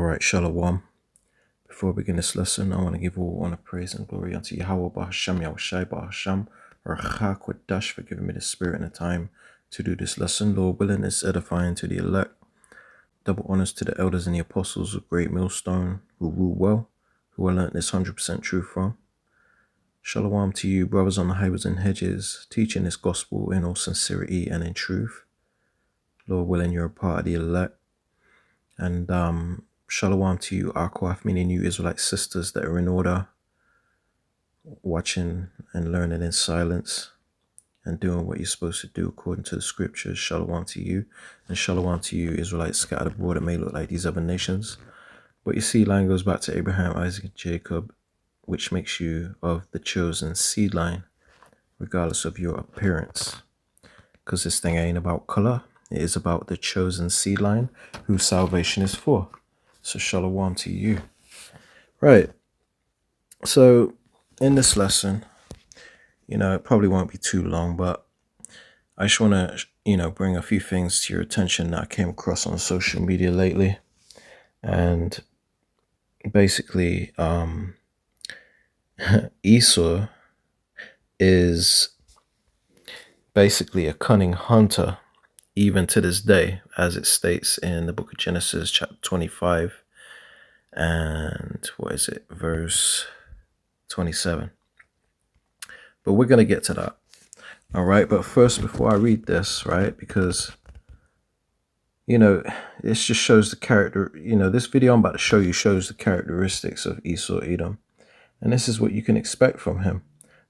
All right, Shalom. Before we begin this lesson, I want to give all honor, praise, and glory unto Yahweh Bahasham, Yahushai Bahasham, Rachak Dash for giving me the spirit and the time to do this lesson. Lord willing, it's edifying to the elect. Double honors to the elders and the apostles of Great Millstone who rule well, who I learnt this 100% truth from. Shalom to you, brothers on the highways and hedges, teaching this gospel in all sincerity and in truth. Lord willing, you're a part of the elect. And shalom to you, Akwaf, meaning you Israelite sisters that are in order, watching and learning in silence and doing what you're supposed to do according to the scriptures. Shalom to you, and shalom to you, Israelites scattered abroad that may look like these other nations. But you see, line goes back to Abraham, Isaac, and Jacob, which makes you of the chosen seed line, regardless of your appearance. Because this thing ain't about color. It is about the chosen seed line whose salvation is for. So shalom to you. Right. So in this lesson, it probably won't be too long, but I just want to, bring a few things to your attention that I came across on social media lately. And basically, Esau is basically a cunning hunter, even to this day, as it states in the book of Genesis, chapter 25, and verse 27. But we're going to get to that. All right. But first, before I read this, right, because, this just shows the character, this video I'm about to show you shows the characteristics of Esau Edom. And this is what you can expect from him.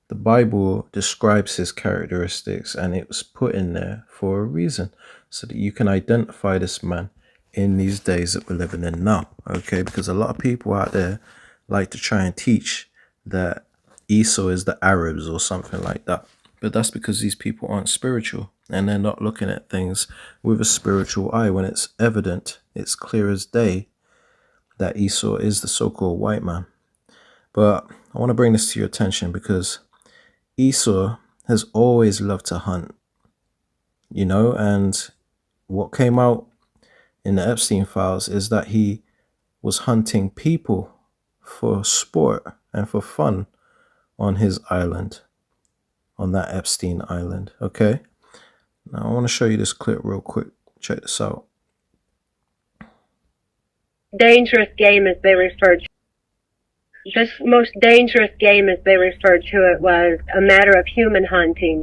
The Bible describes his characteristics, and it was put in there for a reason, so that you can identify this man in these days that we're living in now. Okay, because a lot of people out there like to try and teach that Esau is the Arabs or something like that. But that's because these people aren't spiritual, and they're not looking at things with a spiritual eye, when it's evident, it's clear as day, that Esau is the so-called white man. But I want to bring this to your attention because Esau has always loved to hunt, and what came out in the Epstein files is that he was hunting people for sport and for fun on his island, on that Epstein island. Okay, now I want to show you this clip real quick. Check this out. Dangerous game, as they referred to. This most dangerous game, as they referred to it, was a matter of human hunting.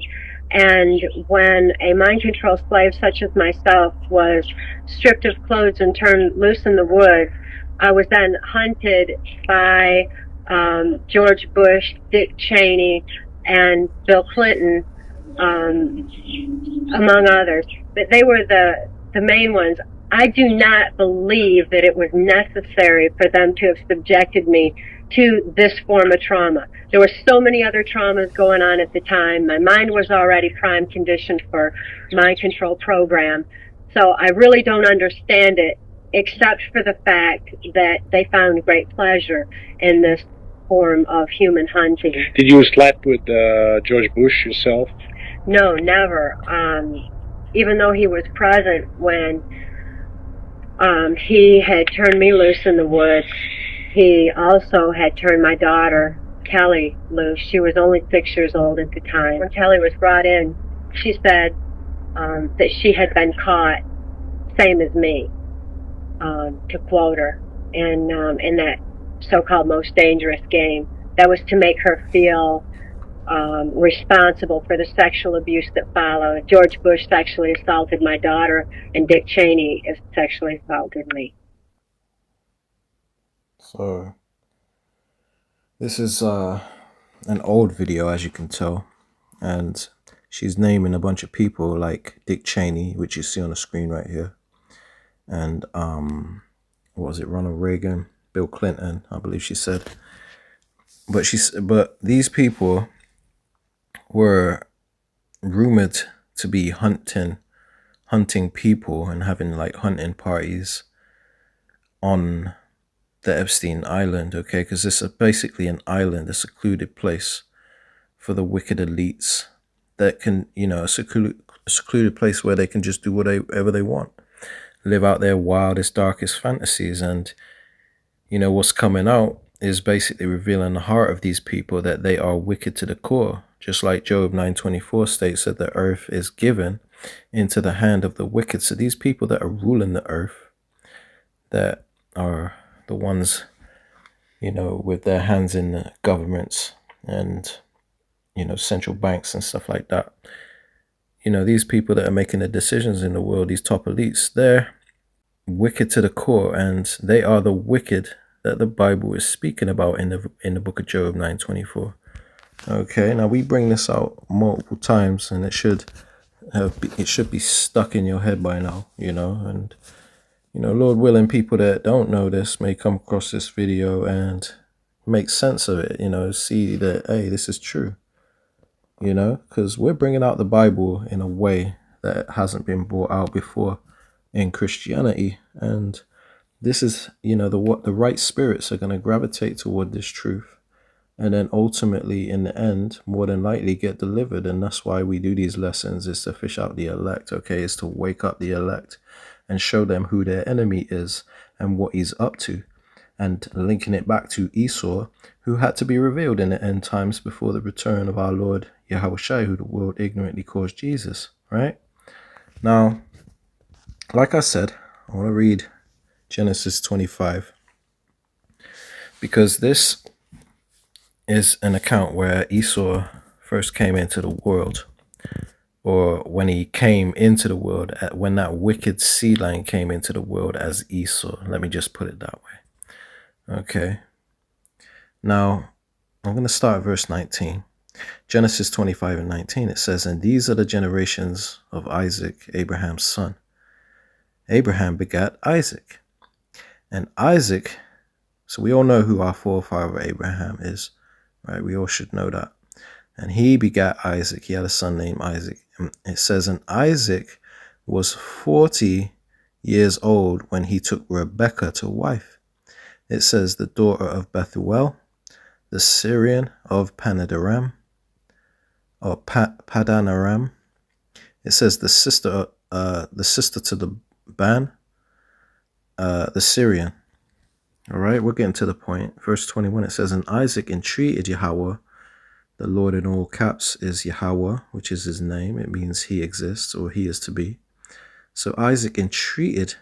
And when a mind control slave such as myself was stripped of clothes and turned loose in the woods, I was then hunted by George Bush, Dick Cheney, and Bill Clinton, among others. But they were the main ones. I do not believe that it was necessary for them to have subjected me to this form of trauma. There were so many other traumas going on at the time. My mind was already prime conditioned for mind control program. So I really don't understand it, except for the fact that they found great pleasure in this form of human hunting. Did you sleep with George Bush yourself? No, never. Even though he was present when he had turned me loose in the woods, he also had turned my daughter, Kelly, loose. She was only 6 years old at the time. When Kelly was brought in, she said that she had been caught, same as me, to quote her, in that so-called most dangerous game. That was to make her feel responsible for the sexual abuse that followed. George Bush sexually assaulted my daughter, and Dick Cheney sexually assaulted me. So this is an old video, as you can tell, and she's naming a bunch of people like Dick Cheney, which you see on the screen right here, and what was it, Ronald Reagan, Bill Clinton, I believe she said. But these people were rumored to be hunting people and having like hunting parties on the Epstein Island, okay? Because this is basically an island, a secluded place for the wicked elites that can, a secluded place where they can just do whatever they want, live out their wildest, darkest fantasies. And what's coming out is basically revealing the heart of these people, that they are wicked to the core. Just like Job 9:24 states that the earth is given into the hand of the wicked. So these people that are ruling the earth, that are the ones, with their hands in the governments and, central banks and stuff like that. These people that are making the decisions in the world, these top elites, they're wicked to the core, and they are the wicked that the Bible is speaking about in the book of Job 9:24. Okay, now we bring this out multiple times, and it should be stuck in your head by now, and Lord willing, people that don't know this may come across this video and make sense of it, see that, hey, this is true, because we're bringing out the Bible in a way that hasn't been brought out before in Christianity. And this is, the right spirits are going to gravitate toward this truth, and then ultimately in the end, more than likely get delivered. And that's why we do these lessons, is to fish out the elect. Okay, is to wake up the elect and show them who their enemy is and what he's up to, and linking it back to Esau, who had to be revealed in the end times before the return of our Lord Yahushua, who the world ignorantly calls Jesus. Right now, like I said, I want to read Genesis 25, because this is an account where Esau first came into the world, or when he came into the world, when that wicked seed line came into the world as Esau. Let me just put it that way. Okay. Now, I'm going to start at verse 19. Genesis 25:19, it says, "And these are the generations of Isaac, Abraham's son. Abraham begat Isaac. And Isaac," so we all know who our forefather Abraham is, right? We all should know that. "And he begat Isaac." He had a son named Isaac. And it says, "And Isaac was 40 years old when he took Rebekah to wife." It says, "The daughter of Bethuel, the Syrian of Padanaram, or Padanaram." It says, the sister to the Ban, the Syrian. All right, we're getting to the point. Verse 21, it says, "And Isaac entreated Yahweh." The Lord in all caps is Yahweh, which is his name. It means he exists, or he is to be. So Isaac entreated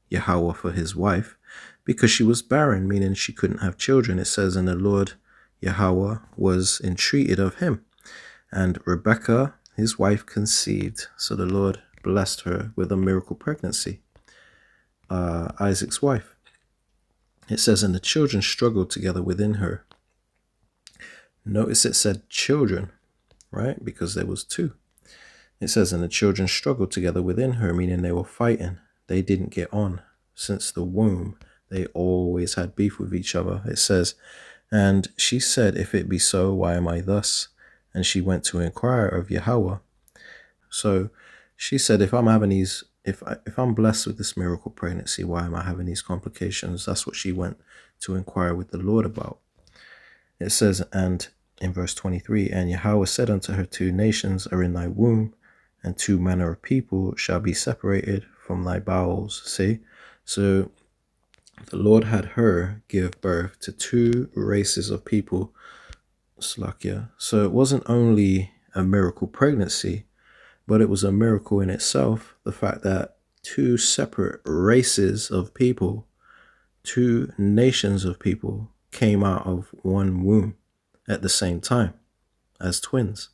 Yahweh for his wife because she was barren, meaning she couldn't have children. It says, "And the Lord Yahweh was entreated of him. And Rebekah, his wife, conceived." So the Lord blessed her with a miracle pregnancy, Isaac's wife. It says, "And the children struggled together within her." Notice it said children, right? Because there was two. It says, "And the children struggled together within her," meaning they were fighting. They didn't get on. Since the womb, they always had beef with each other. It says, "And she said, If it be so, why am I thus? And she went to inquire of Yahweh." So she said, if I'm blessed with this miracle pregnancy, why am I having these complications? That's what she went to inquire with the Lord about. It says, and in verse 23, "And Yahweh said unto her, 2 nations are in thy womb, and 2 manner of people shall be separated from thy bowels." See? So the Lord had her give birth to 2 races of people. Slakia. So it wasn't only a miracle pregnancy, but it was a miracle in itself. The fact that 2 separate races of people, 2 nations of people came out of one womb at the same time as twins.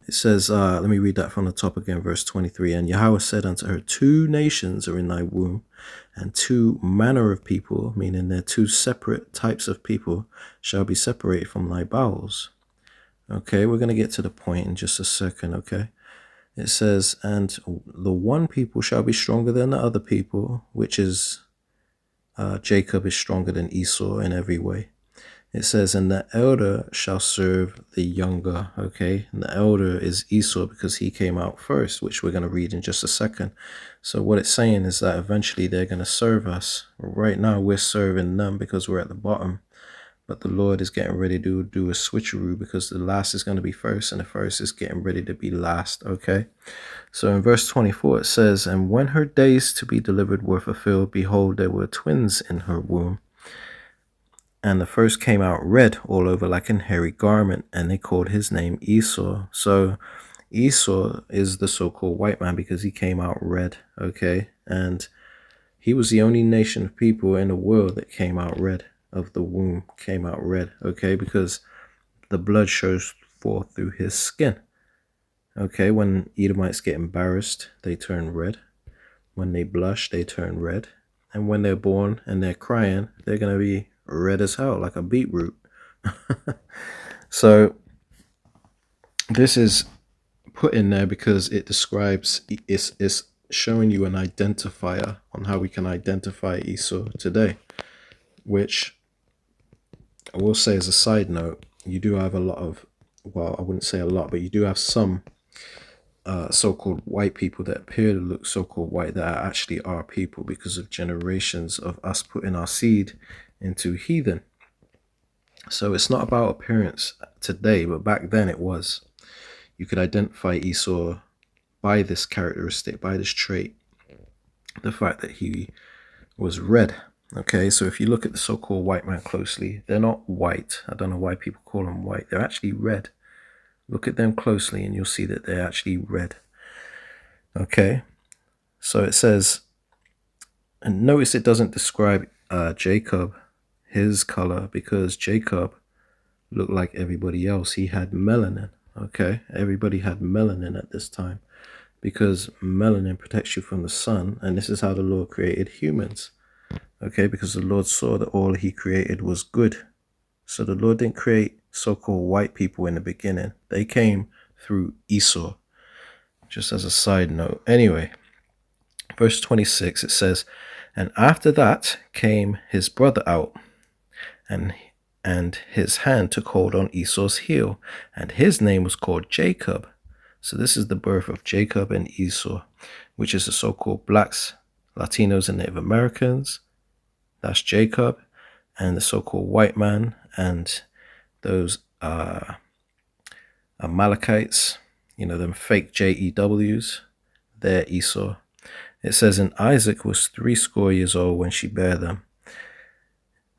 It says, let me read that from the top again, verse 23. "And Yahweh said unto her, 2 nations are in thy womb, and 2 manner of people," meaning they're 2 separate types of people, "shall be separated from thy bowels." Okay, we're going to get to the point in just a second, okay? It says, "And the one people shall be stronger than the other people," which is Jacob is stronger than Esau in every way. It says, "And the elder shall serve the younger." Okay, and the elder is Esau because he came out first, which we're going to read in just a second. So what it's saying is that eventually they're going to serve us. Right now we're serving them because we're at the bottom, but the Lord is getting ready to do a switcheroo, because the last is going to be first and the first is getting ready to be last. Okay, so in verse 24 it says, and when her days to be delivered were fulfilled, behold, there were twins in her womb. And the first came out red all over like an hairy garment, and they called his name Esau. So Esau is the so-called white man because he came out red, okay? And he was the only nation of people in the world that came out red, of the womb came out red, okay? Because the blood shows forth through his skin, okay? When Edomites get embarrassed, they turn red. When they blush, they turn red. And when they're born and they're crying, they're going to be red as hell, like a beetroot. So this is put in there because it describes, it's showing you an identifier on how we can identify Esau today, which I will say as a side note, you do have a lot of, well, I wouldn't say a lot, but you do have some so-called white people that appear to look so-called white that actually are people because of generations of us putting our seed into heathen. So it's not about appearance today, but back then it was. You could identify Esau by this characteristic, by this trait, the fact that he was red. Okay, so if you look at the so-called white man closely, they're not white. I don't know why people call them white. They're actually red. Look at them closely and you'll see that they're actually red. Okay, so it says, and notice it doesn't describe Jacob, his color, because Jacob looked like everybody else. He had melanin. Okay, everybody had melanin at this time because melanin protects you from the sun, and this is how the Lord created humans. Okay, because the Lord saw that all he created was good. So the Lord didn't create so-called white people in the beginning. They came through Esau, just as a side note. Anyway, verse 26, it says, and after that came his brother out, and his hand took hold on Esau's heel, and his name was called Jacob. So this is the birth of Jacob and Esau, which is the so-called blacks, Latinos, and Native Americans. That's Jacob. And the so-called white man and those Amalekites, you know, them fake JEWs, they're Esau. It says, and Isaac was 80 years old when she bare them.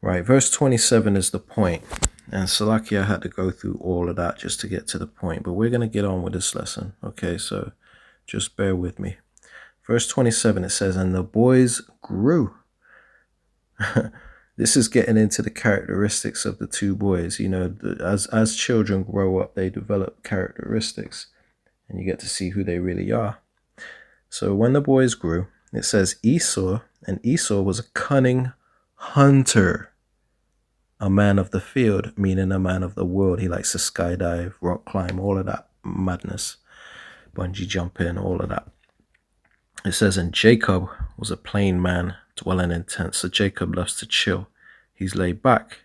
Right, verse 27 is the point. And Salakia had to go through all of that just to get to the point. But we're going to get on with this lesson. Okay, so just bear with me. Verse 27, it says, and the boys grew. This is getting into the characteristics of the two boys. You know, as children grow up, they develop characteristics. And you get to see who they really are. So when the boys grew, it says Esau, and Esau was a cunning hunter. A man of the field, meaning a man of the world. He likes to skydive, rock climb, all of that madness. Bungee jumping, all of that. It says, and Jacob was a plain man, dwelling in tents. So Jacob loves to chill. He's laid back.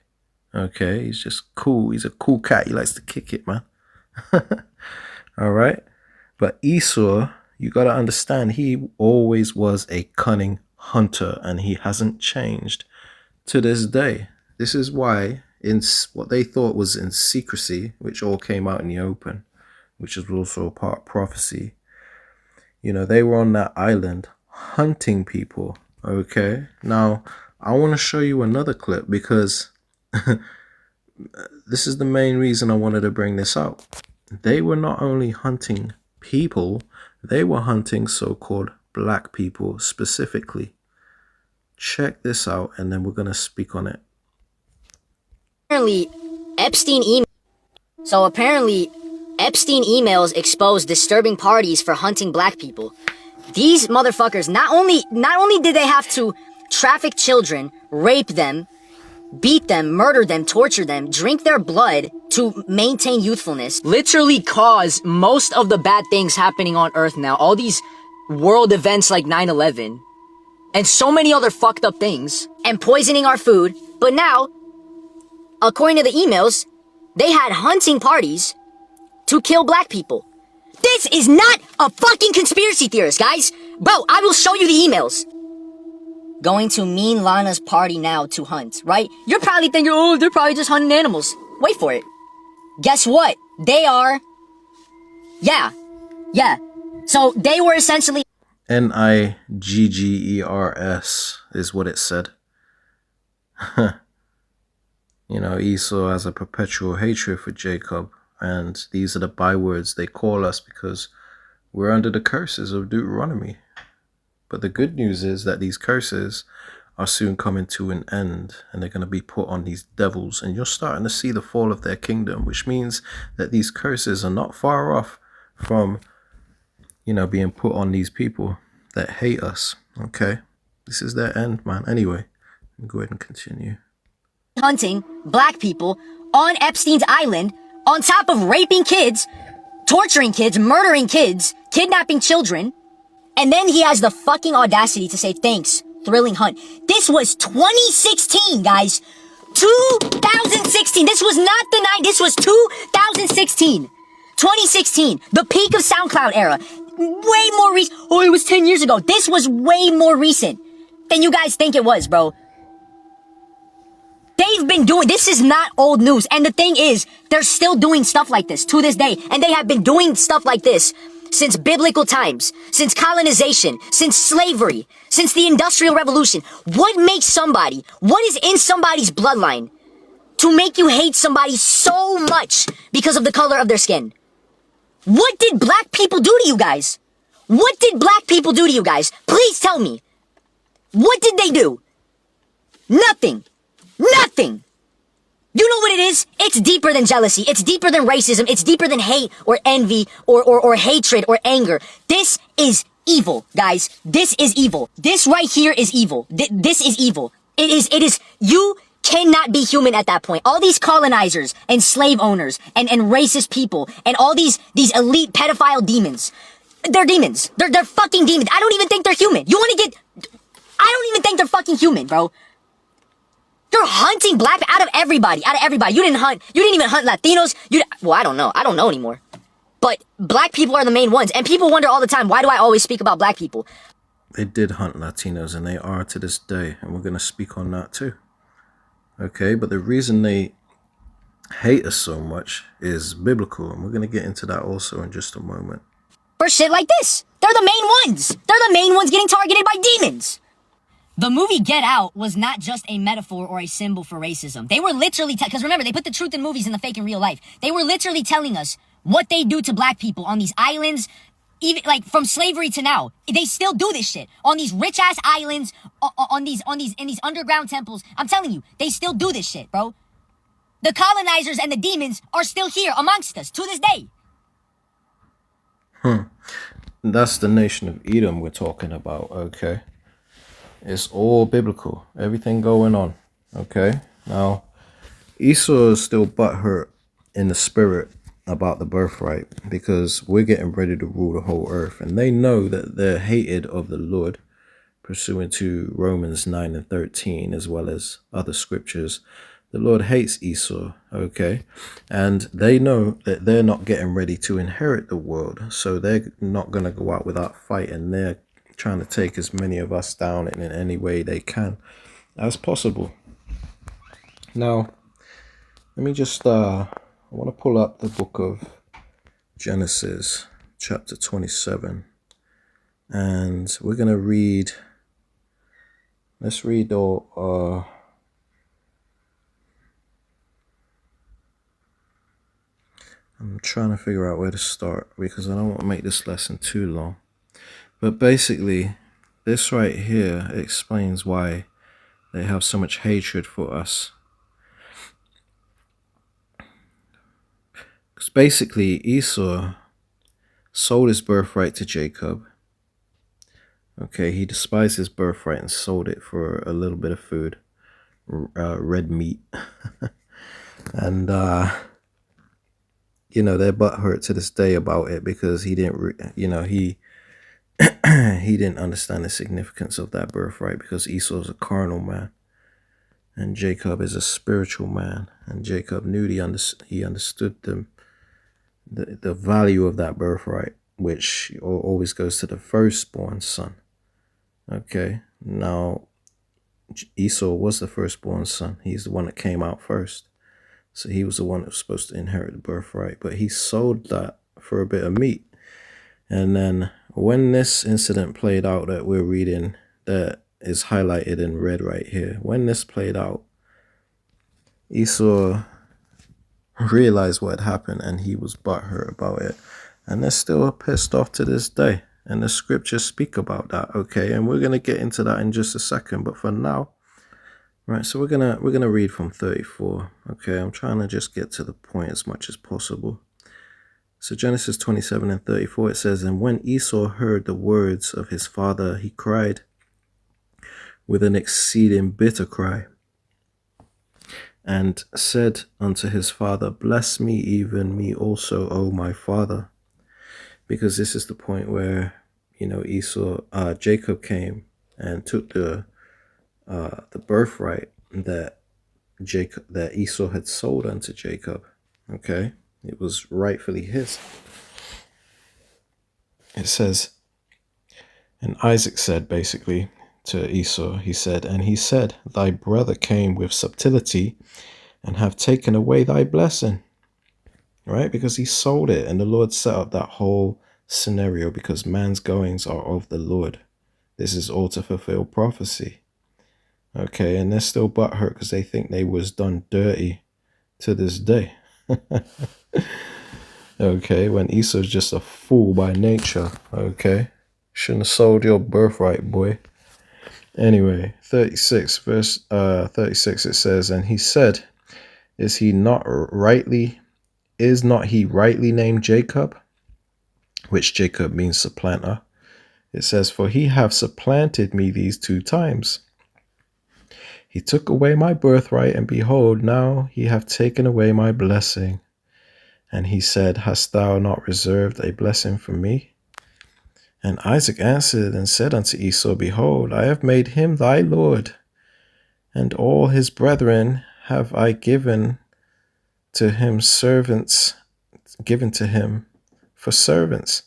Okay, he's just cool. He's a cool cat. He likes to kick it, man. All right. But Esau, you got to understand, he always was a cunning hunter, and he hasn't changed to this day. This is why in what they thought was in secrecy, which all came out in the open, which is also a part of prophecy. You know, they were on that island hunting people. Okay. Now, I want to show you another clip because this is the main reason I wanted to bring this out. They were not only hunting people, they were hunting so-called black people specifically. Check this out, and then we're going to speak on it. Apparently, Epstein emails expose disturbing parties for hunting black people. These motherfuckers, not only did they have to traffic children, rape them, beat them, murder them, torture them, drink their blood to maintain youthfulness, literally cause most of the bad things happening on Earth now. All these world events like 9/11 and so many other fucked up things, and poisoning our food. But now, according to the emails, they had hunting parties to kill black people. This is not a fucking conspiracy theorist, guys. Bro, I will show you the emails. going to mean Lana's party now to hunt, right? You're probably thinking, oh, they're probably just hunting animals. Wait for it. Guess what? They are. Yeah. So they were essentially Niggers is what it said. You know, Esau has a perpetual hatred for Jacob, and these are the bywords they call us because we're under the curses of Deuteronomy. But the good news is that these curses are soon coming to an end, and they're going to be put on these devils, and you're starting to see the fall of their kingdom, which means that these curses are not far off from, you know, being put on these people that hate us. Okay, this is their end, man. Anyway, go ahead and continue. Hunting black people on Epstein's island, on top of raping kids, torturing kids, murdering kids, kidnapping children. And then he has the fucking audacity to say, thanks, thrilling hunt. This was 2016, guys. 2016. This was not the night. This was 2016. 2016. The peak of SoundCloud era. Way more recent. Oh, it was 10 years ago. This was way more recent than you guys think it was, bro. They've been doing, this is not old news. And the thing is, they're still doing stuff like this to this day. And they have been doing stuff like this since biblical times, since colonization, since slavery, since the Industrial Revolution. What makes somebody, what is in somebody's bloodline to make you hate somebody so much because of the color of their skin? What did black people do to you guys? What did black people do to you guys? Please tell me. What did they do? Nothing. Nothing! You know what it is? It's deeper than jealousy. It's deeper than racism. It's deeper than hate or envy or hatred or anger. This is evil, guys. This is evil. This right here is evil. This is evil. It is, you cannot be human at that point. All these colonizers and slave owners and racist people and all these elite pedophile demons. They're demons. They're fucking demons. I don't even think they're human. I don't even think they're fucking human, bro. You're hunting black out of everybody. You didn't even hunt Latinos. Well, I don't know. I don't know anymore. But black people are the main ones. And people wonder all the time, why do I always speak about black people? They did hunt Latinos, and they are to this day. And we're going to speak on that too. Okay, but the reason they hate us so much is biblical. And we're going to get into that also in just a moment. For shit like this. They're the main ones. They're the main ones getting targeted by demons. The movie Get Out was not just a metaphor or a symbol for racism. They were literally, because remember, they put the truth in movies and the fake in real life. They were literally telling us what they do to black people on these islands, even like from slavery to now. They still do this shit on these rich ass islands, in these underground temples. I'm telling you, they still do this shit, bro. The colonizers and the demons are still here amongst us to this day. That's the nation of Edom we're talking about, okay? It's all biblical. Everything going on. Okay? Now, Esau is still butthurt in the spirit about the birthright because we're getting ready to rule the whole earth. And they know that they're hated of the Lord, pursuant to Romans 9 and 13, as well as other scriptures. The Lord hates Esau, okay? And they know that they're not getting ready to inherit the world. So they're not going to go out without fighting. They're trying to take as many of us down in any way they can as possible. Now, let me just I want to pull up the book of Genesis chapter 27, and we're going to read, let's read all I'm trying to figure out where to start because I don't want to make this lesson too long. But basically, this right here explains why they have so much hatred for us. Because basically, Esau sold his birthright to Jacob. Okay, he despised his birthright and sold it for a little bit of food, red meat. And, you know, they're butthurt to this day about it because he didn't, he didn't understand the significance of that birthright because Esau is a carnal man and Jacob is a spiritual man, and Jacob knew he understood the value of that birthright, which always goes to the firstborn son. Okay, now Esau was the firstborn son. He's the one that came out first. So he was the one that was supposed to inherit the birthright. But he sold that for a bit of meat. And then when this incident played out that we're reading, that is highlighted in red right here, when this played out, Esau realized what had happened and he was butthurt about it. And they're still pissed off to this day. And the scriptures speak about that, okay? And we're going to get into that in just a second. But for now, right, so we're gonna read from 34, okay? I'm trying to just get to the point as much as possible. So Genesis 27 and 34, it says, "And when Esau heard the words of his father, he cried with an exceeding bitter cry, and said unto his father, Bless me, even me also, O my father." Because this is the point where, Jacob came and took the birthright that Esau had sold unto Jacob. Okay, it was rightfully his. It says, and Isaac said basically to Esau, he said, Thy brother came with subtlety and have taken away thy blessing. Right? Because he sold it, and the Lord set up that whole scenario because man's goings are of the Lord. This is all to fulfill prophecy. Okay, and they're still butthurt because they think they was done dirty to this day. Okay, when Esau's just a fool by nature. Okay, shouldn't have sold your birthright, boy. Anyway, 36 verse 36, it says, "And he said, Is not he rightly named Jacob?" Which Jacob means supplanter. It says, "For he have supplanted me these 2 times. He took away my birthright, and behold, now he hath taken away my blessing. And he said, Hast thou not reserved a blessing for me? And Isaac answered and said unto Esau, Behold, I have made him thy lord, and all his brethren have I given to him for servants,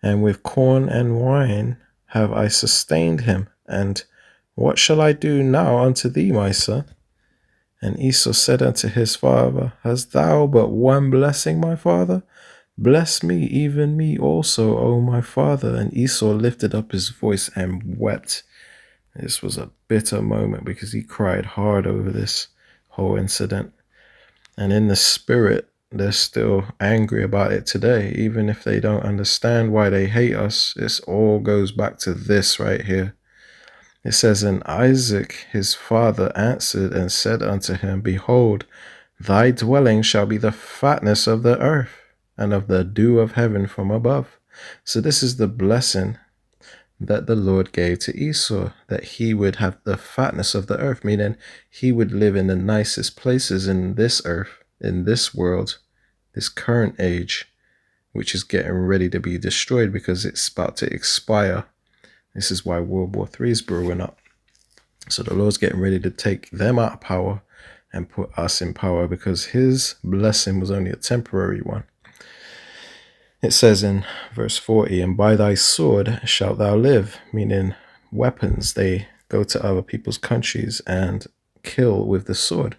and with corn and wine have I sustained him. And what shall I do now unto thee, my son? And Esau said unto his father, Hast thou but one blessing, my father? Bless me, even me also, O my father. And Esau lifted up his voice and wept." This was a bitter moment because he cried hard over this whole incident. And in the spirit, they're still angry about it today. Even if they don't understand why they hate us, this all goes back to this right here. It says, "And Isaac his father answered and said unto him, Behold, thy dwelling shall be the fatness of the earth, and of the dew of heaven from above." So this is the blessing that the Lord gave to Esau, that he would have the fatness of the earth, meaning he would live in the nicest places in this earth, in this world, this current age, which is getting ready to be destroyed because it's about to expire. This is why World War III is brewing up. So the Lord's getting ready to take them out of power and put us in power because his blessing was only a temporary one. It says in verse 40, "And by thy sword shalt thou live," meaning weapons. They go to other people's countries and kill with the sword.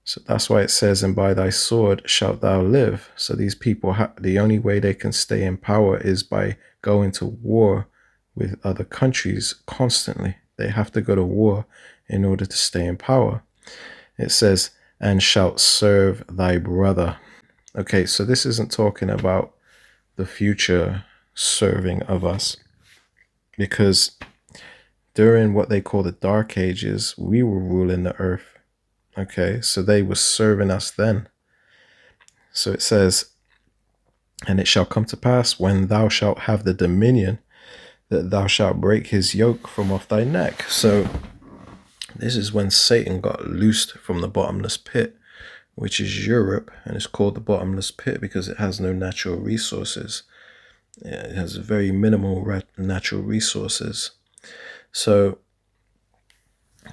So that's why it says, "And by thy sword shalt thou live." So these people, the only way they can stay in power is by going to war with other countries constantly. They have to go to war in order to stay in power. It says, "And shalt serve thy brother." Okay, so this isn't talking about the future serving of us, because during what they call the Dark Ages, we were ruling the earth. Okay, so they were serving us then. So it says, "And it shall come to pass when thou shalt have the dominion, that thou shalt break his yoke from off thy neck." So this is when Satan got loosed from the bottomless pit, which is Europe, and it's called the bottomless pit because it has no natural resources. It has very minimal natural resources. So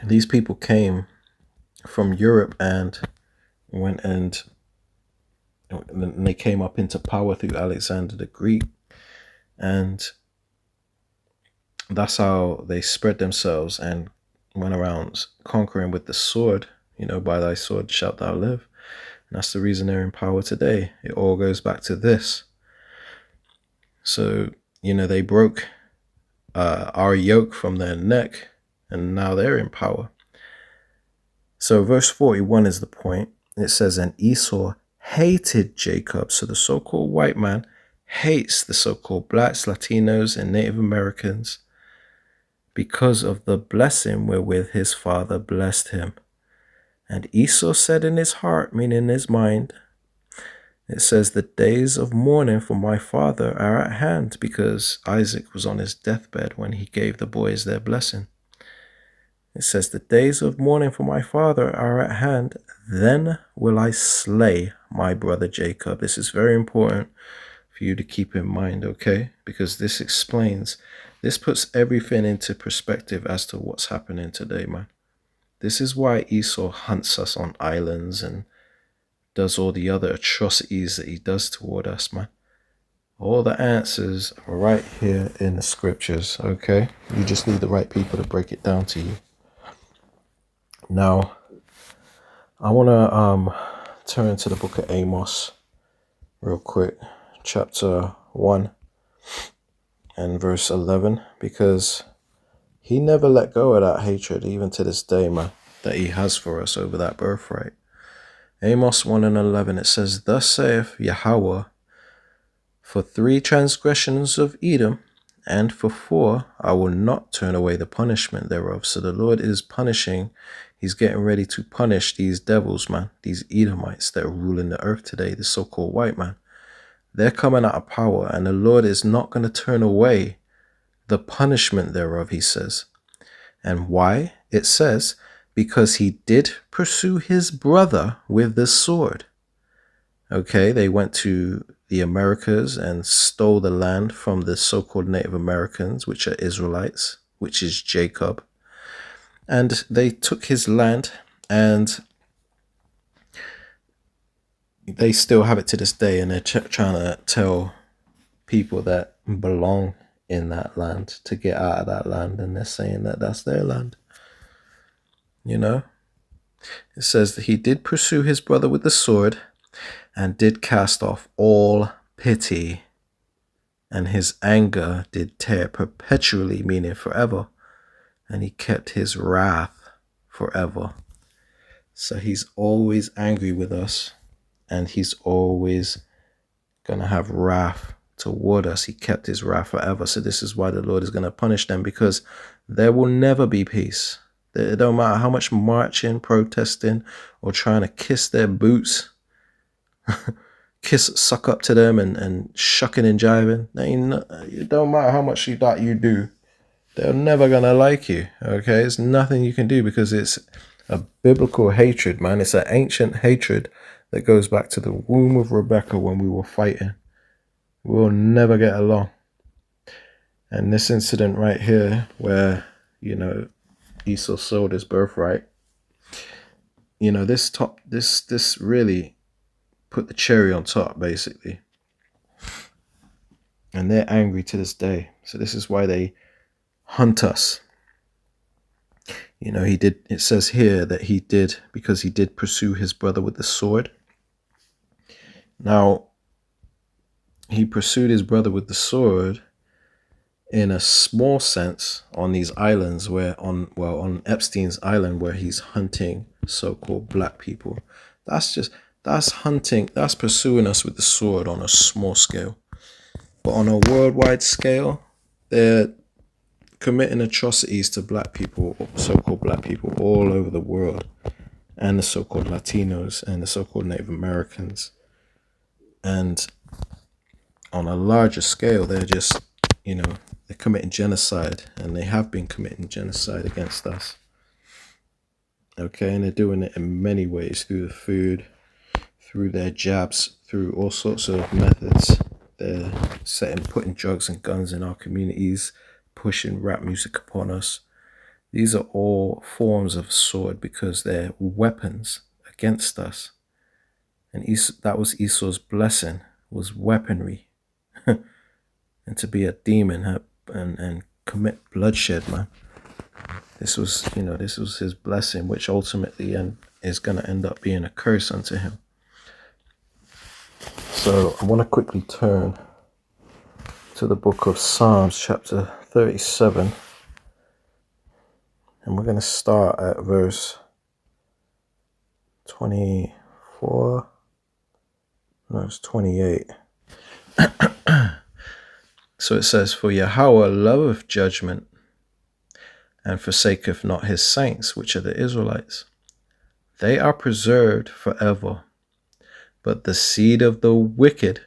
these people came from Europe and went and they came up into power through Alexander the Greek, and that's how they spread themselves and went around conquering with the sword. By thy sword shalt thou live. And that's the reason they're in power today. It all goes back to this. So, they broke our yoke from their neck, and now they're in power. So verse 41 is the point. It says, and Esau hated Jacob. So the so-called white man hates the so-called blacks, Latinos, and Native Americans because of the blessing wherewith his father blessed him. And Esau said in his heart, meaning in his mind, it says, the days of mourning for my father are at hand, because Isaac was on his deathbed when he gave the boys their blessing. It says, the days of mourning for my father are at hand, then will I slay my brother Jacob. This is very important for you to keep in mind, okay? Because this puts everything into perspective as to what's happening today, man. This is why Esau hunts us on islands and does all the other atrocities that he does toward us, man. All the answers are right here in the scriptures, okay? You just need the right people to break it down to you. Now, I want to turn to the book of Amos real quick, chapter 1 and verse 11, because he never let go of that hatred, even to this day, man, that he has for us over that birthright. Amos 1 and 11, it says, thus saith Yahweh, for 3 transgressions of Edom, and for 4, I will not turn away the punishment thereof. So the Lord is punishing. He's getting ready to punish these devils, man, these Edomites that are ruling the earth today, the so-called white man. They're coming out of power, and the Lord is not going to turn away the punishment thereof, he says. And why? It says, because he did pursue his brother with the sword. Okay, they went to the Americas and stole the land from the so-called Native Americans, which are Israelites, which is Jacob. And they took his land, and they still have it to this day, and they're trying to tell people that belong in that land to get out of that land, and they're saying that that's their land. It says that he did pursue his brother with the sword and did cast off all pity, and his anger did tear perpetually, meaning forever, and he kept his wrath forever. So he's always angry with us, and he's always gonna have wrath toward us. He kept his wrath forever. So this is why the Lord is going to punish them, because there will never be peace. It don't matter how much marching, protesting, or trying to kiss their boots, suck up to them and shucking and jiving. It don't matter how much that you do. They're never going to like you, okay? There's nothing you can do, because it's a biblical hatred, man. It's an ancient hatred that goes back to the womb of Rebecca when we were fighting. We'll never get along. And this incident right here, where, Esau sold his birthright, this really put the cherry on top, basically. And they're angry to this day. So this is why they hunt us. It says here that he did, because he did pursue his brother with the sword. Now, he pursued his brother with the sword in a small sense on these islands on Epstein's island, where he's hunting so-called black people. That's hunting, that's pursuing us with the sword on a small scale. But on a worldwide scale, they're committing atrocities to black people, so-called black people, all over the world, and the so-called Latinos and the so-called Native Americans. And on a larger scale, they're just, they're committing genocide, and they have been committing genocide against us. Okay, and they're doing it in many ways, through the food, through their jabs, through all sorts of methods. They're putting drugs and guns in our communities, pushing rap music upon us. These are all forms of sword, because they're weapons against us. And that was Esau's blessing, was weaponry. And to be a demon and commit bloodshed, man. This was, this was his blessing, which ultimately is going to end up being a curse unto him. So I want to quickly turn to the book of Psalms, chapter 37. And we're going to start at verse 24. No, it's 28. So it says, "For Yahweh loveth judgment, and forsaketh not his saints, which are the Israelites. They are preserved forever, but the seed of the wicked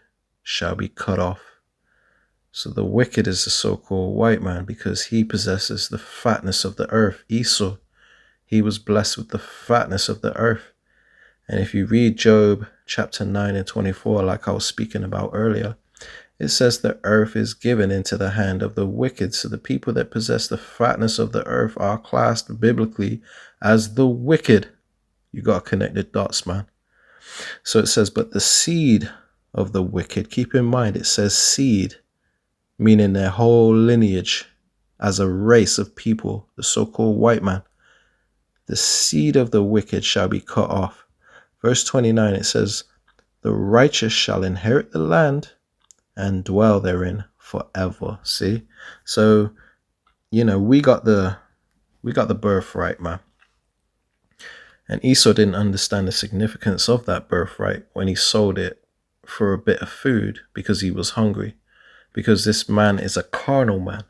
shall be cut off." So the wicked is the so-called white man, because he possesses the fatness of the earth. Esau, he was blessed with the fatness of the earth. And if you read Job chapter 9 and 24, like I was speaking about earlier, it says the earth is given into the hand of the wicked. So the people that possess the fatness of the earth are classed biblically as the wicked. You got to connect the dots, man. So it says, but the seed of the wicked, keep in mind, it says seed, meaning their whole lineage as a race of people, the so-called white man. The seed of the wicked shall be cut off. Verse 29, it says, the righteous shall inherit the land and dwell therein forever. See? So, we got the birthright, man. And Esau didn't understand the significance of that birthright when he sold it for a bit of food because he was hungry. Because this man is a carnal man,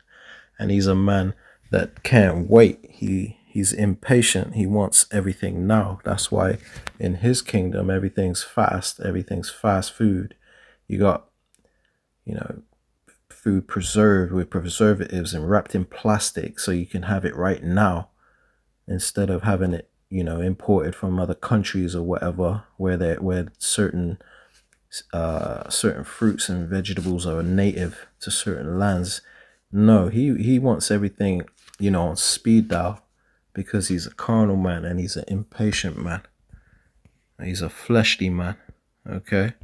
and he's a man that can't wait. He's impatient. He wants everything now. That's why in his kingdom, everything's fast. Everything's fast food. You got, food preserved with preservatives and wrapped in plastic so you can have it right now instead of having it, imported from other countries or whatever, where certain fruits and vegetables are native to certain lands. No, he wants everything, on speed dial, because he's a carnal man and he's an impatient man. He's a fleshly man, okay?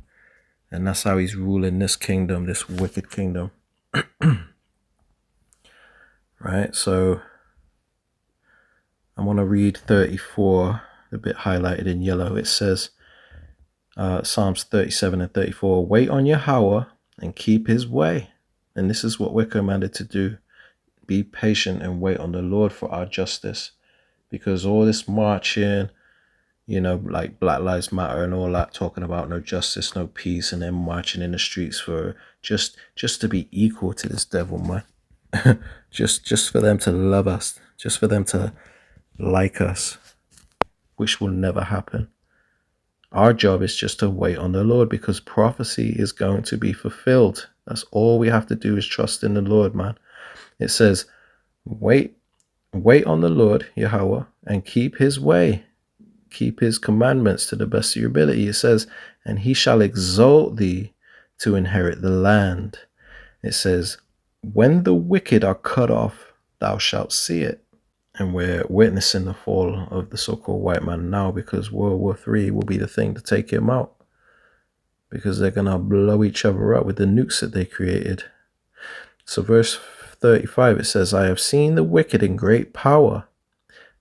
And that's how he's ruling this kingdom, this wicked kingdom. Right, so I want to read 34, the bit highlighted in yellow. It says, Psalms 37 and 34, wait on Yahweh and keep his way. And this is what we're commanded to do. Be patient and wait on the Lord for our justice. Because all this marching, like Black Lives Matter and all that, talking about no justice, no peace, and then marching in the streets for just to be equal to this devil, man. just for them to love us, just for them to like us, which will never happen. Our job is just to wait on the Lord, because prophecy is going to be fulfilled. That's all we have to do, is trust in the Lord, man. It says, wait on the Lord, Yahweh, and keep his way. Keep his commandments to the best of your ability. It says, and he shall exalt thee to inherit the land. It says, when the wicked are cut off, thou shalt see it. And we're witnessing the fall of the so-called white man now, because World War III will be the thing to take him out. Because they're going to blow each other up with the nukes that they created. So verse 35, it says, I have seen the wicked in great power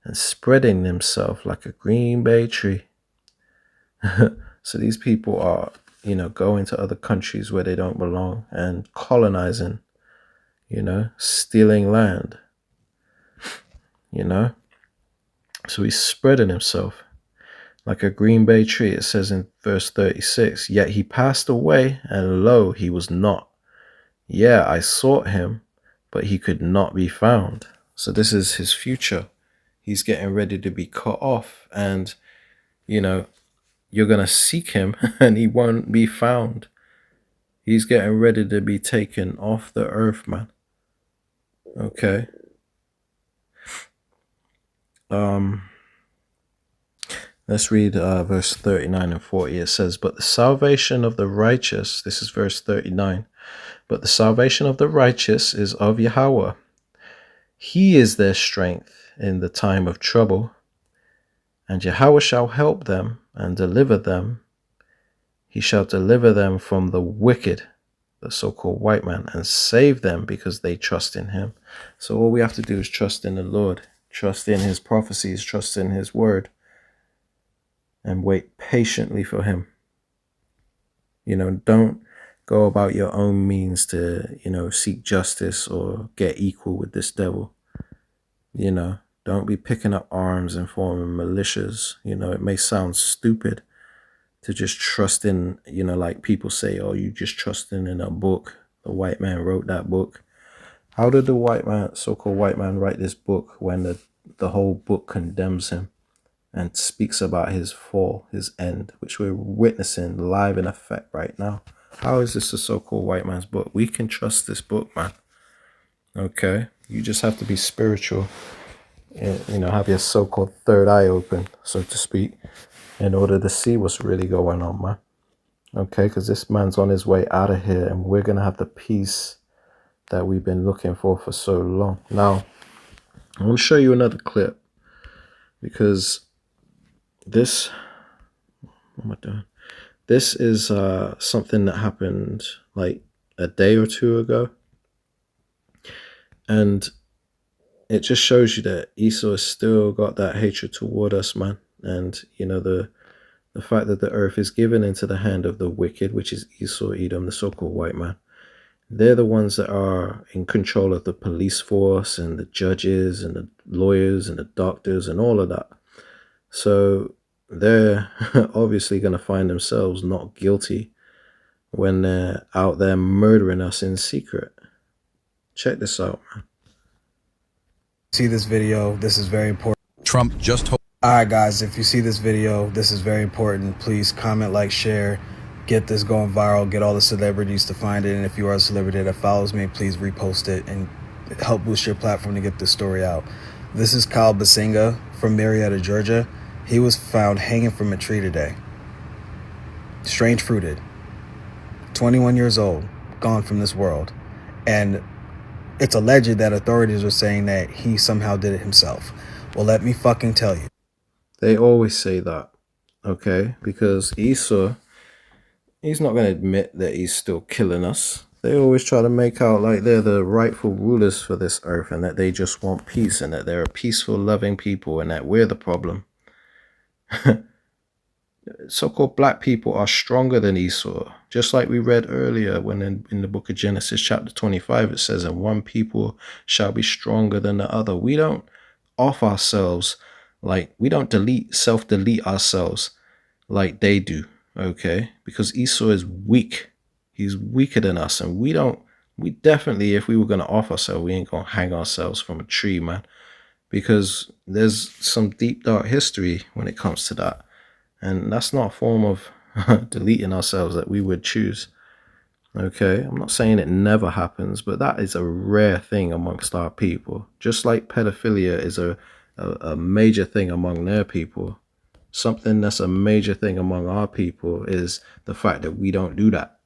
and spreading themselves like a green bay tree. So these people are, going to other countries where they don't belong and colonizing, stealing land. So he's spreading himself like a green bay tree. It says in verse 36, yet he passed away, and lo, he was not. Yeah, I sought him, but he could not be found. So this is his future. He's getting ready to be cut off, and you're going to seek him and he won't be found. He's getting ready to be taken off the earth, man. Okay. Let's read verse 39 and 40. It says, but the salvation of the righteous, this is verse 39, but the salvation of the righteous is of Yahweh. He is their strength in the time of trouble, and Yahweh shall help them and deliver them. He shall deliver them from the wicked, the so-called white man, and save them because they trust in him. So all we have to do is trust in the Lord. Trust in his prophecies, trust in his word, and wait patiently for him. You know, don't go about your own means to, you know, seek justice or get equal with this devil. You know, don't be picking up arms and forming militias. You know, it may sound stupid to just trust in, you know, like people say, oh, you just trusting in a book. The white man wrote that book. How did the white man, so-called white man, write this book when the whole book condemns him and speaks about his fall, his end, which we're witnessing live in effect right now? How is this a so-called white man's book? We can trust this book, man. Okay? You just have to be spiritual, you know, have your so-called third eye open, so to speak, in order to see what's really going on, man. Okay? Because this man's on his way out of here, and we're going to have the peace that we've been looking for so long. Now, I want to show you another clip, because this, what am I doing? This is something that happened like a day or two ago. And it just shows you that Esau has still got that hatred toward us, man. And, you know, the fact that the earth is given into the hand of the wicked, which is Esau, Edom, the so-called white man. They're the ones that are in control of the police force and the judges and the lawyers and the doctors and all of that. So they're obviously going to find themselves not guilty when they're out there murdering us in secret. Check this out, man. See this video, this is very important. Trump just told. Alright guys, if you see this video, this is very important. Please comment, like, share, get this going viral, get all the celebrities to find it. And if you are a celebrity that follows me, please repost it and help boost your platform to get this story out. This is Kyle Basinga from Marietta, Georgia. He was found hanging from a tree today. Strange fruited. 21 years old, gone from this world. And it's alleged that authorities are saying that he somehow did it himself. Well, let me fucking tell you. They always say that, okay? Because Esau, he's not going to admit that he's still killing us. They always try to make out like they're the rightful rulers for this earth and that they just want peace and that they're a peaceful, loving people and that we're the problem. So-called black people are stronger than Esau. Just like we read earlier when in the book of Genesis chapter 25, it says, and one people shall be stronger than the other. We don't off ourselves, like we don't self-delete ourselves like they do, okay? Because Esau is weak. He's weaker than us, and we definitely, if we were going to off ourselves, we ain't going to hang ourselves from a tree, man. Because there's some deep, dark history when it comes to that. And that's not a form of deleting ourselves that we would choose. Okay, I'm not saying it never happens, but that is a rare thing amongst our people. Just like pedophilia is a major thing among their people. Something that's a major thing among our people is the fact that we don't do that.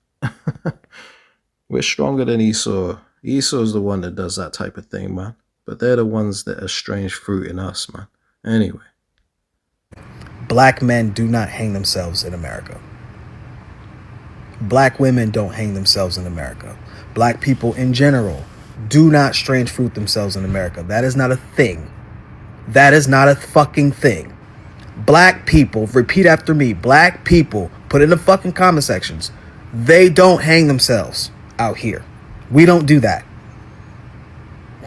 We're stronger than Esau. Esau's the one that does that type of thing, man. But they're the ones that are strange fruit in us, man. Anyway. Black men do not hang themselves in America. Black women don't hang themselves in America. Black people in general do not strange fruit themselves in America. That is not a thing. That is not a fucking thing. Black people, repeat after me, black people, put in the fucking comment sections, they don't hang themselves out here. We don't do that.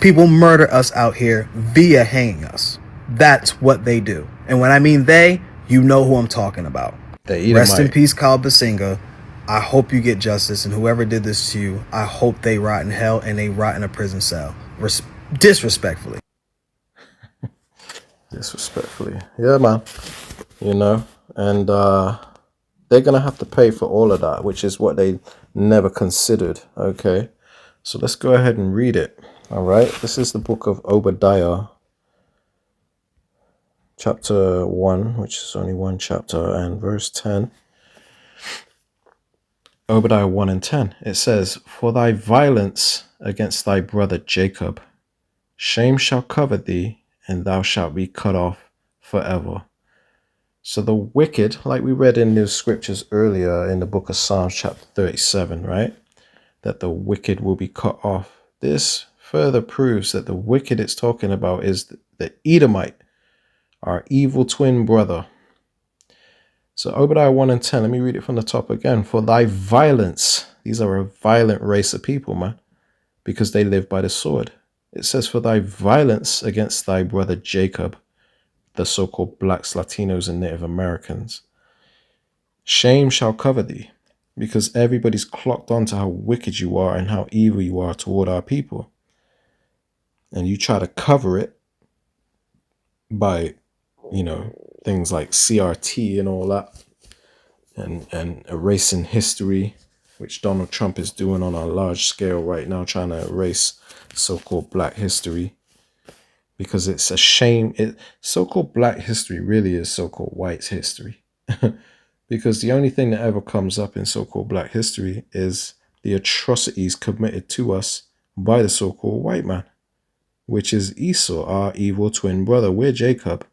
People murder us out here via hanging us. That's what they do. And when I mean they, you know who I'm talking about. Rest in peace, Kyle Basinga. I hope you get justice, and whoever did this to you, I hope they rot in hell and they rot in a prison cell. Disrespectfully. Disrespectfully. Yeah, man. You know, and they're going to have to pay for all of that, which is what they never considered, okay? So let's go ahead and read it, all right? This is the book of Obadiah, chapter 1, which is only one chapter, and verse 10. Obadiah 1 and 10. It says, for thy violence against thy brother Jacob, shame shall cover thee, and thou shalt be cut off forever. So the wicked, like we read in the scriptures earlier in the book of Psalms chapter 37, right? That the wicked will be cut off. This further proves that the wicked it's talking about is the Edomite, our evil twin brother. So Obadiah 1 and 10, let me read it from the top again. For thy violence, these are a violent race of people, man, because they live by the sword. It says, for thy violence against thy brother Jacob, the so-called blacks, Latinos, and Native Americans, shame shall cover thee, because everybody's clocked on to how wicked you are and how evil you are toward our people. And you try to cover it by, things like CRT and all that, and erasing history, which Donald Trump is doing on a large scale right now, trying to erase so-called black history, because it's a shame. So-called black history really is so-called white history, because the only thing that ever comes up in so-called black history is the atrocities committed to us by the so-called white man, which is Esau, our evil twin brother. We're Jacob.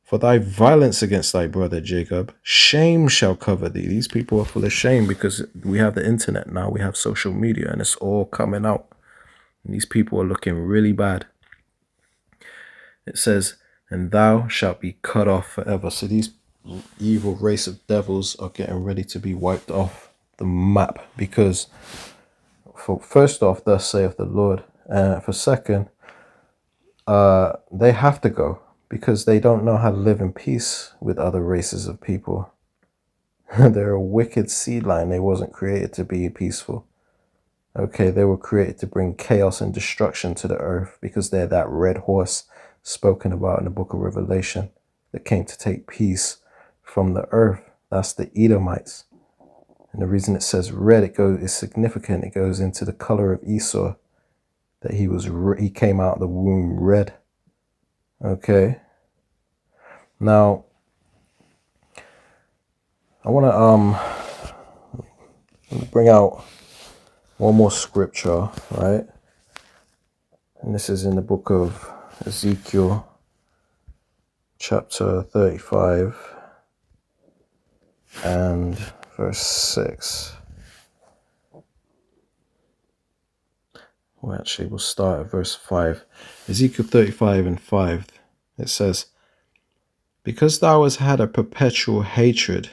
For thy violence against thy brother Jacob, shame shall cover thee. These people are full of shame because we have the internet now. We have social media and it's all coming out. And these people are looking really bad. It says, and thou shalt be cut off forever. So these evil race of devils are getting ready to be wiped off the map, because for first off, thus saith the Lord. For second, they have to go, because they don't know how to live in peace with other races of people. They're a wicked seed line. They wasn't created to be peaceful. Okay, they were created to bring chaos and destruction to the earth, because they're that red horse spoken about in the book of Revelation that came to take peace from the earth. That's the Edomites. And the reason it says red, is significant. It goes into the color of Esau, that he came out of the womb red. Okay. Now, I want to bring out one more scripture, right? And this is in the book of Ezekiel, chapter 35 and verse 6. Well, actually, we'll start at verse 5. Ezekiel 35 and 5, it says, because thou hast had a perpetual hatred,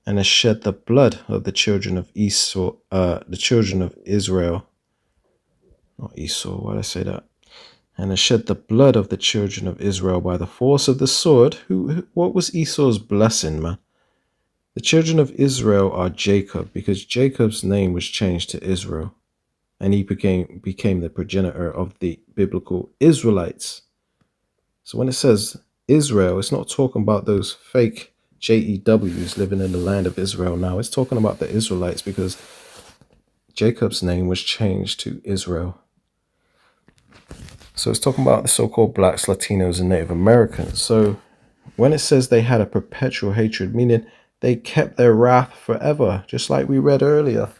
and hast shed the blood of the children of Esau, the children of Israel, not Esau, why did I say that? And hast shed the blood of the children of Israel by the force of the sword. What was Esau's blessing, man? The children of Israel are Jacob, because Jacob's name was changed to Israel, and he became the progenitor of the biblical Israelites. So when it says Israel, it's not talking about those fake JEWs living in the land of Israel now. It's talking about the Israelites, because Jacob's name was changed to Israel. So it's talking about the so-called blacks, Latinos, and Native Americans. So when it says they had a perpetual hatred, meaning they kept their wrath forever, just like we read earlier.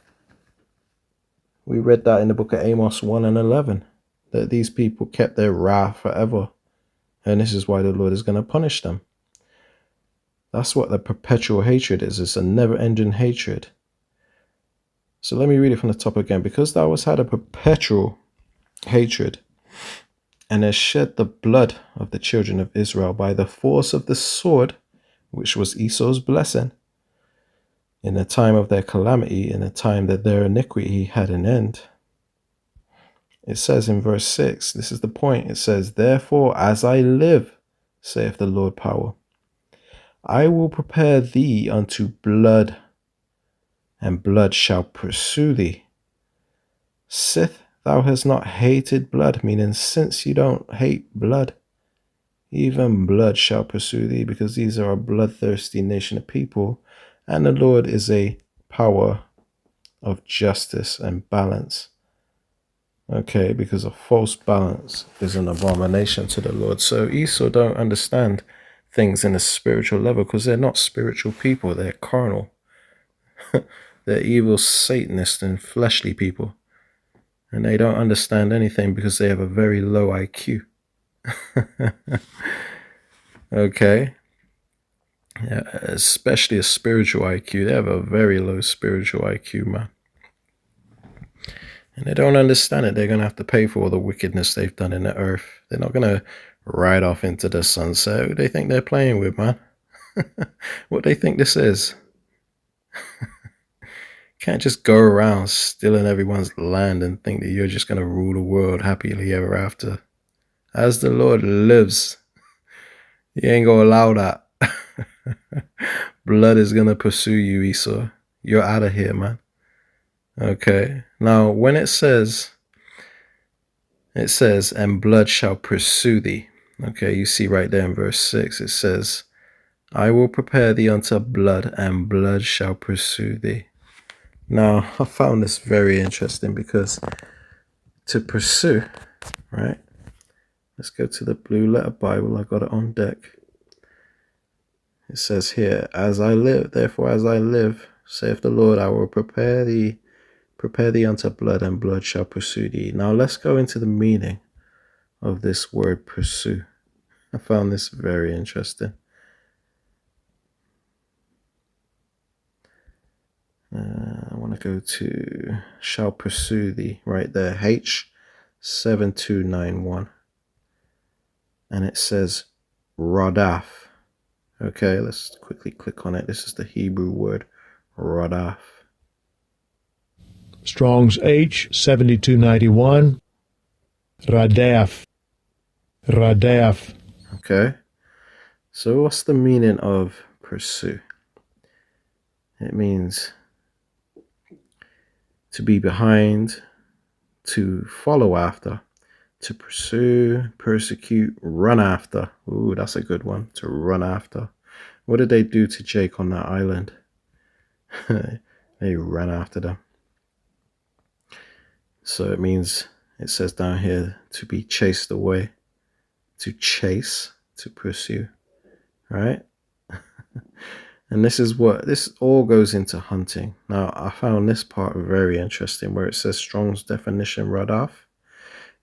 We read that in the book of Amos 1 and 11, that these people kept their wrath forever. And this is why the Lord is going to punish them. That's what the perpetual hatred is. It's a never-ending hatred. So let me read it from the top again. Because thou hast had a perpetual hatred, and hast shed the blood of the children of Israel by the force of the sword, which was Esau's blessing, in the time of their calamity, in the time that their iniquity had an end. It says in verse 6, this is the point. It says, therefore, as I live, saith the Lord power, I will prepare thee unto blood, and blood shall pursue thee. Sith thou hast not hated blood, meaning since you don't hate blood, even blood shall pursue thee, because these are a bloodthirsty nation of people, and the Lord is a power of justice and balance. Okay, because a false balance is an abomination to the Lord. So Esau don't understand things in a spiritual level, because they're not spiritual people. They're carnal. They're evil Satanists and fleshly people. And they don't understand anything because they have a very low IQ. Okay. Yeah, especially a spiritual IQ. They have a very low spiritual IQ, man. And they don't understand it. They're going to have to pay for all the wickedness they've done in the earth. They're not going to ride off into the sunset. Who they think they're playing with, man? What they think this is? Can't just go around stealing everyone's land and think that you're just going to rule the world happily ever after. As the Lord lives, you ain't going to allow that. Blood is going to pursue you, Esau. You're out of here, man. Okay. Now, when it says, and blood shall pursue thee. Okay, you see right there in verse 6, it says, I will prepare thee unto blood, and blood shall pursue thee. Now, I found this very interesting because to pursue, right? Let's go to the Blue Letter Bible. I got it on deck. It says here, as I live, therefore as I live, saith the Lord, I will prepare thee unto blood, and blood shall pursue thee. Now let's go into the meaning of this word pursue. I found this very interesting. I want to go to shall pursue thee right there, H7291. And it says Radaf. Okay, let's quickly click on it. This is the Hebrew word Radaf. Strong's H7291. Radaf. Radaf. Okay. So what's the meaning of pursue? It means to be behind, to follow after, to pursue, persecute, run after. Ooh, that's a good one, to run after. What did they do to Jake on that island? They ran after them. So it means, it says down here, to be chased away, to chase, to pursue, right? And this all goes into hunting. Now, I found this part very interesting where it says Strong's definition, radaf.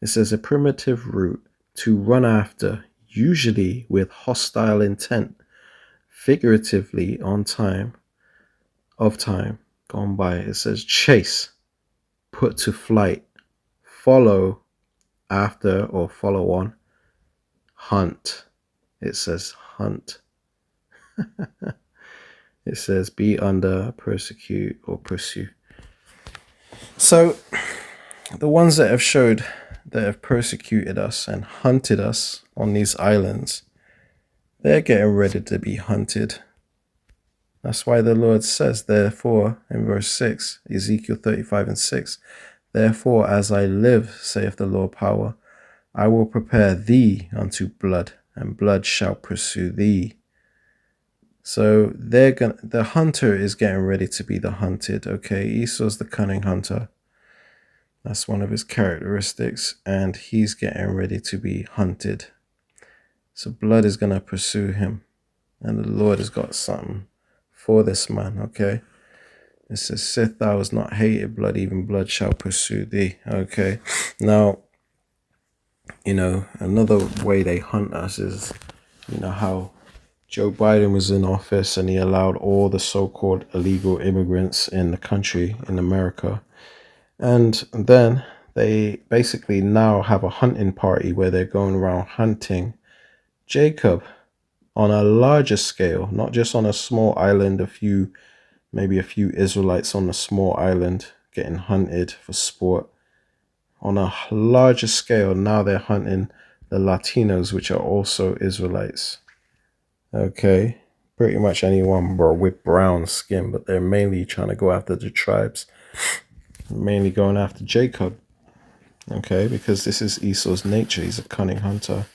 It says a primitive route to run after, usually with hostile intent, figuratively of time gone by. It says chase, put to flight, follow after or follow on, hunt. It says hunt. It says be under, persecute, or pursue. So the ones that have persecuted us and hunted us on these islands, they're getting ready to be hunted. That's why the Lord says, therefore, in verse 6, Ezekiel 35:6, therefore, as I live, saith the Lord power, I will prepare thee unto blood, and blood shall pursue thee. So the hunter is getting ready to be the hunted. Okay, Esau's the cunning hunter. That's one of his characteristics, and he's getting ready to be hunted. So blood is going to pursue him, and the Lord has got something for this man. Okay, it says, sith thou hast not hated blood, even blood shall pursue thee. Okay, now, another way they hunt us is, how Joe Biden was in office and he allowed all the so-called illegal immigrants in the country, in America. And then they basically now have a hunting party where they're going around hunting Jacob on a larger scale, not just on a small island, maybe a few Israelites on a small island getting hunted for sport. On a larger scale, now they're hunting the Latinos, which are also Israelites. Okay, pretty much anyone with brown skin, but they're mainly trying to go after the tribes, mainly going after Jacob. Okay, because this is Esau's nature. He's a cunning hunter,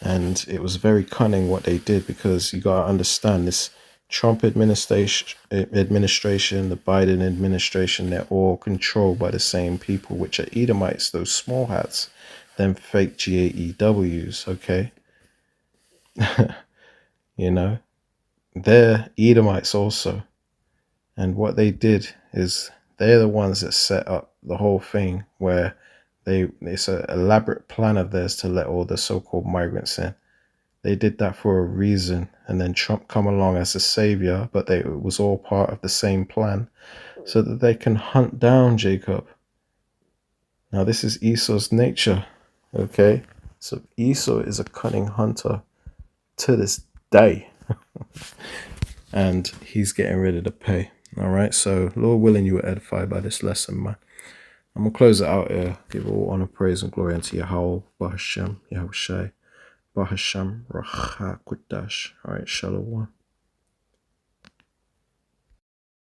and it was very cunning what they did, because you got to understand this Trump administration, the Biden administration, they're all controlled by the same people, which are Edomites, those small hats, them fake GAEWs. Okay. They're Edomites also. And what they did is they're the ones that set up the whole thing where it's an elaborate plan of theirs to let all the so-called migrants in. They did that for a reason. And then Trump come along as a savior, but it was all part of the same plan so that they can hunt down Jacob. Now, this is Esau's nature, okay? So Esau is a cunning hunter to this day. And he's getting ready to pay. All right, so Lord willing, you were edified by this lesson, man. I'm going to close it out here. Give all honor, praise, and glory unto Yahweh, Bahashem, Yahushai, Bahashem, Racha, Kudash. All right, Shalom.